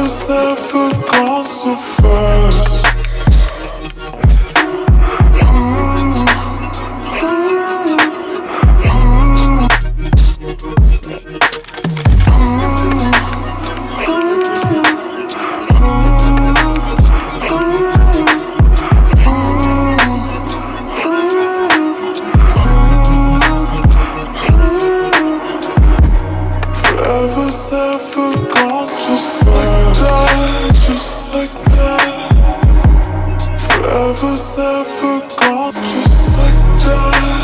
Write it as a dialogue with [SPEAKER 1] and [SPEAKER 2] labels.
[SPEAKER 1] Forever's never gone so fast. Forever's never gone so fast. Just like that. Forever's never gone just like that.